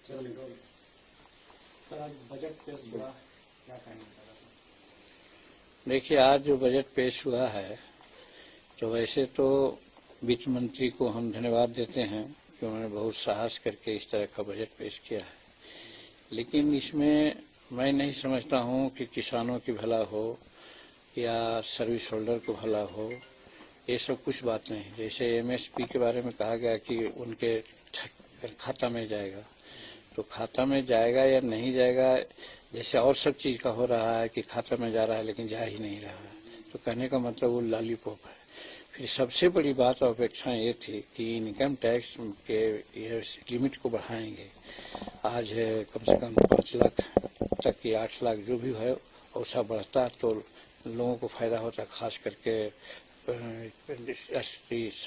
Sir आज budget पेश हुआ, क्या कहेंगे सर? देखिए, आज जो बजट पेश हुआ है तो वैसे तो वित्त मंत्री को हम धन्यवाद देते हैं कि उन्होंने बहुत साहस करके इस तरह का बजट पेश किया है। लेकिन इसमें मैं नहीं समझता हूं कि किसानों की भला हो या सर्विस होल्डर को भला हो, ये सब कुछ बात नहीं। जैसे एमएसपी के बारे में कहा गया कि उनके खाता में जाएगा, तो खाता में जाएगा या नहीं जाएगा, जैसे और सब चीज का हो रहा है कि खाता में जा रहा है लेकिन जा ही नहीं रहा है, तो कहने का मतलब वो लॉलीपॉप है। फिर सबसे बड़ी बात और अपेक्षा ये थी कि इनकम टैक्स के लिमिट को बढ़ाएंगे। आज कम से कम 5 लाख तक की 8 लाख जो भी है वैसा बढ़ता तो लोगों को फायदा होता, खास करके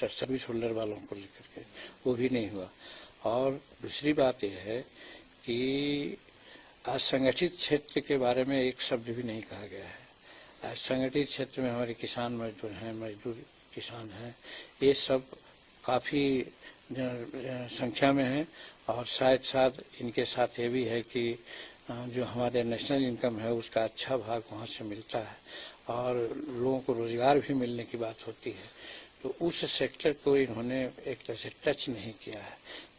सर्विस होल्डर वालों को लेकर के। वो भी नहीं हुआ। और दूसरी बात यह है कि असंगठित क्षेत्र के बारे में एक शब्द भी नहीं कहा गया है। असंगठित क्षेत्र में हमारे किसान मजदूर हैं, मजदूर किसान हैं, ये सब काफी संख्या में है। और शायद साथ इनके साथ ये भी है कि जो हमारे नेशनल इनकम है उसका अच्छा भाग वहाँ से मिलता है और लोगों को रोजगार भी मिलने की बात होती है। तो उस सेक्टर को इन्होंने एक तरह से टच नहीं किया है।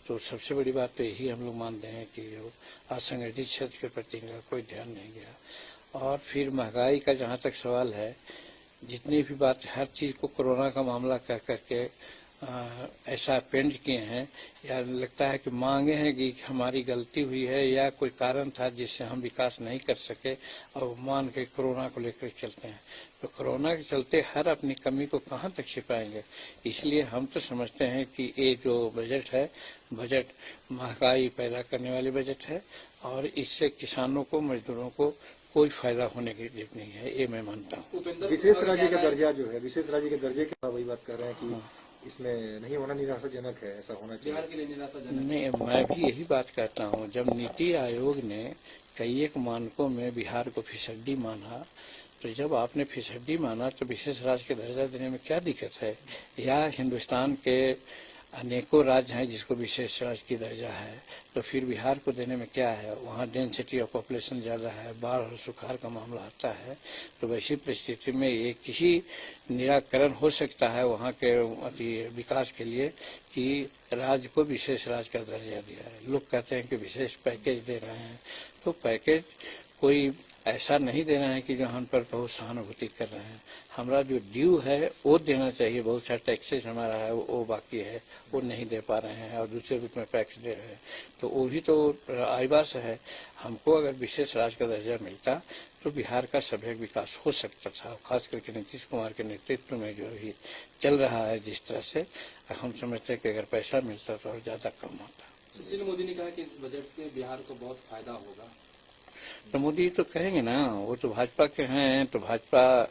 तो सबसे बड़ी बात तो यही हम लोग मानते हैं कि जो असंगठित क्षेत्र के प्रति इनका कोई ध्यान नहीं गया। और फिर महंगाई का जहाँ तक सवाल है, जितनी भी बात हर चीज को कोरोना का मामला कह करके ऐसा पेंट किए हैं, या लगता है कि मांगे हैं कि हमारी गलती हुई है या कोई कारण था जिससे हम विकास नहीं कर सके, और मान के कोरोना को लेकर चलते हैं। तो कोरोना के चलते हर अपनी कमी को कहाँ तक छिपाएंगे। इसलिए हम तो समझते हैं कि ये जो बजट है, बजट महंगाई पैदा करने वाली बजट है और इससे किसानों को, मजदूरों को कोई फायदा होने की जरूरत नहीं है, ये मैं मानता हूँ। विशेष राज्य का दर्जा जो है, विशेष राज्य के दर्जे की वही बात कर रहे हैं कि इसमें नहीं होना निराशाजनक है, ऐसा होना चाहिए बिहार के लिए निराशाजनक। नहीं, मैं भी यही बात कहता हूँ। जब नीति आयोग ने कई एक मानकों में बिहार को फिसड्डी माना, तो जब आपने फिसड्डी माना तो विशेष राज्य का दर्जा देने में क्या दिक्कत है? या हिंदुस्तान के अनेकों राज्य हैं जिसको विशेष राज्य की दर्जा है, तो फिर बिहार को देने में क्या है? वहाँ डेंसिटी ऑफ पॉपुलेशन ज्यादा है, बाढ़ और सुखाड़ का मामला आता है, तो वैसी परिस्थिति में एक ही निराकरण हो सकता है वहाँ के विकास के लिए कि राज्य को विशेष राज्य का दर्जा दिया है। लोग कहते हैं कि विशेष पैकेज दे रहे हैं, तो पैकेज कोई ऐसा नहीं देना है कि जो हम पर बहुत सहानुभूति कर रहे हैं। हमारा जो ड्यू है वो देना चाहिए। बहुत सारा टैक्सेस हमारा है वो बाकी है, वो नहीं दे पा रहे हैं और दूसरे रूप में टैक्स दे रहे हैं, तो वो भी तो आईबास है। हमको अगर विशेष राज्य का दर्जा मिलता तो बिहार का सभ्य विकास हो सकता था। खास करके नीतीश कुमार के नेतृत्व में जो अभी चल रहा है जिस तरह से, हम समझते हैं कि अगर पैसा मिलता तो और ज्यादा कम होता। सुशील मोदी ने कहा कि इस बजट से बिहार को बहुत फायदा होगा। तो मोदी तो कहेंगे ना, वो तो भाजपा के हैं, तो भाजपा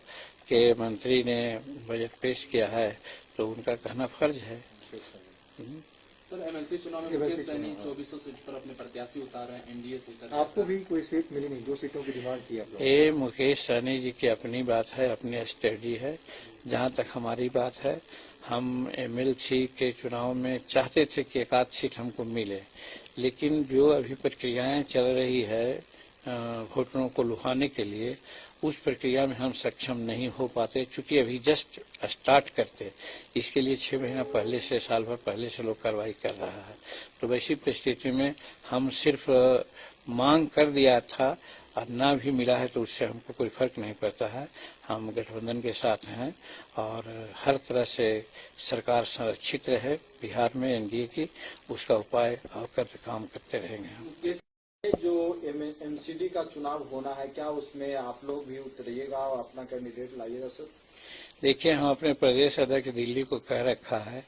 के मंत्री ने बजट पेश किया है तो उनका कहना फर्ज है। सर, एमएलसी चुनाव में मुकेश सहनी 2400 सीट पर अपने प्रत्याशी उतार रहे हैं, एनडीए से। आपको भी कोई सीट मिली नहीं, 2 सीटों की डिमांड की आपने। ये मुकेश सहनी जी की अपनी बात है, अपनी स्ट्रेटजी है। जहाँ तक हमारी बात है, हम एमएलसी के चुनाव में चाहते थे कि 1 आध सीट हमको मिले, लेकिन जो अभी प्रक्रियाएं चल रही है वोटरों को लुभाने के लिए, उस प्रक्रिया में हम सक्षम नहीं हो पाते, चूंकि अभी जस्ट स्टार्ट करते। इसके लिए 6 महीना पहले से, साल भर पहले से लोग कार्रवाई कर रहा है। तो वैसी परिस्थिति में हम सिर्फ मांग कर दिया था और ना भी मिला है तो उससे हमको कोई फर्क नहीं पड़ता है। हम गठबंधन के साथ हैं और हर तरह से सरकार संरक्षित रहे बिहार में एनडीए की, उसका उपाय और काम करते रहेंगे। जो एमसीडी का चुनाव होना है, क्या उसमें आप लोग भी उतरिएगा और अपना कैंडिडेट लाइएगा? सर देखिए, हम अपने प्रदेश अध्यक्ष दिल्ली को कह रखा है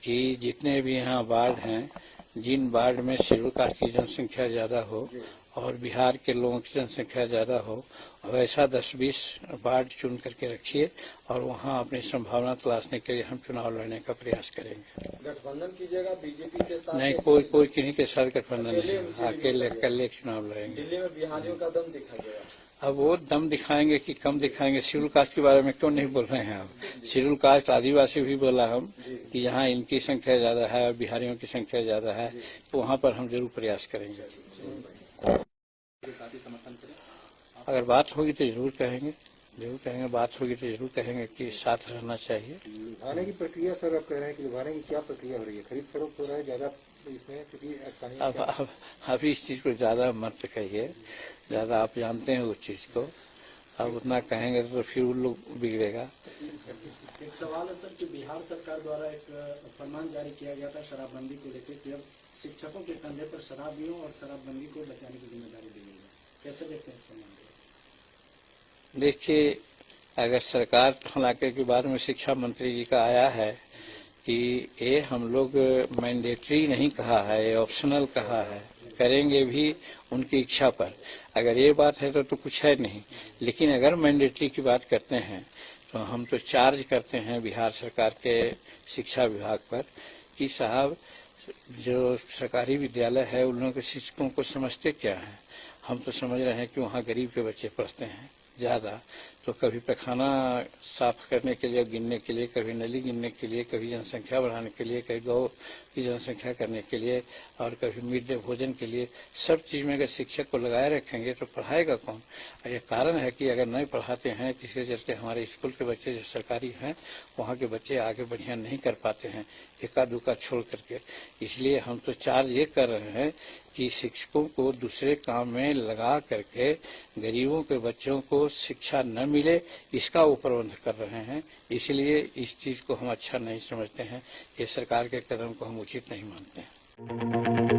कि जितने भी यहाँ वार्ड हैं, जिन वार्ड में शेड्यूल कास्ट की जनसंख्या ज्यादा हो, और बिहार के लोगों की जनसंख्या ज्यादा हो, वैसा 10-20 वार्ड चुन करके रखिए और वहाँ अपनी संभावना तलाशने के लिए हम चुनाव लड़ने का प्रयास करेंगे। गठबंधन कीजिएगा बीजेपी के साथ? नहीं, कोई किन्हीं के साथ गठबंधन नहीं, अकेले चुनाव लड़ेंगे। दिल्ली में बिहारियों का दम दिखा गया। अब वो दम दिखाएंगे कि कम दिखाएंगे, शेड्यूल कास्ट के बारे में क्यों नहीं बोल रहे हैं अब? शेड्यूल कास्ट आदिवासी भी बोला हम कि यहाँ इनकी संख्या ज्यादा है और बिहारियों की संख्या ज्यादा है, तो वहाँ पर हम जरूर प्रयास करेंगे। अगर बात होगी तो जरूर कहेंगे, बात होगी तो जरूर कहेंगे कि साथ रहना चाहिए। लुभाने की प्रक्रिया सर आप कह रहे हैं कि लुभाने की क्या प्रक्रिया हो रही है? खरीद फरोख्त हो रहा है ज्यादा इसमें, क्योंकि स्थानीय अब इस चीज को ज्यादा मत कहिए, ज्यादा आप जानते हैं उस चीज को, अब उतना कहेंगे तो फिर उन लोग बिगड़ेगा। एक सवाल है सर कि बिहार सरकार द्वारा एक फरमान जारी किया गया था शराबबंदी को लेकर कि अब शिक्षकों के कंधे पर शराबियों और शराबबंदी को बचाने की जिम्मेदारी दी गई है, कैसे देखते हैं इस फरमान को? देखिए, अगर सरकार हलाके के बाद में शिक्षा मंत्री जी का आया है कि ये हम लोग मैंडेटरी नहीं कहा है, ये ऑप्शनल कहा है, करेंगे भी उनकी इच्छा पर, अगर ये बात है तो कुछ है नहीं। लेकिन अगर मैंडेटरी की बात करते हैं तो हम तो चार्ज करते हैं बिहार सरकार के शिक्षा विभाग पर कि साहब जो सरकारी विद्यालय है उन लोगों के शिक्षकों को समझते क्या है? हम तो समझ रहे हैं कि वहाँ गरीब के बच्चे पढ़ते हैं ज्यादा, तो कभी पैखाना साफ करने के लिए, गिनने के लिए, कभी नली गिनने के लिए, कभी जनसंख्या बढ़ाने के लिए, कभी गौ की जनसंख्या करने के लिए और कभी मिड डे भोजन के लिए, सब चीज में अगर शिक्षक को लगाए रखेंगे तो पढ़ाएगा कौन? ये कारण है कि अगर नहीं पढ़ाते हैं, जिसके चलते हमारे स्कूल के बच्चे जो सरकारी हैं वहाँ के बच्चे आगे बढ़िया नहीं कर पाते हैं, एका दुका छोड़ करके। इसलिए हम तो चार्ज ये कर रहे हैं कि शिक्षकों को दूसरे काम में लगा करके गरीबों के बच्चों को शिक्षा न मिले, इसका वो प्रबंध कर रहे हैं। इसलिए इस चीज को हम अच्छा नहीं समझते हैं, ये सरकार के कदम को हम उचित नहीं मानते हैं।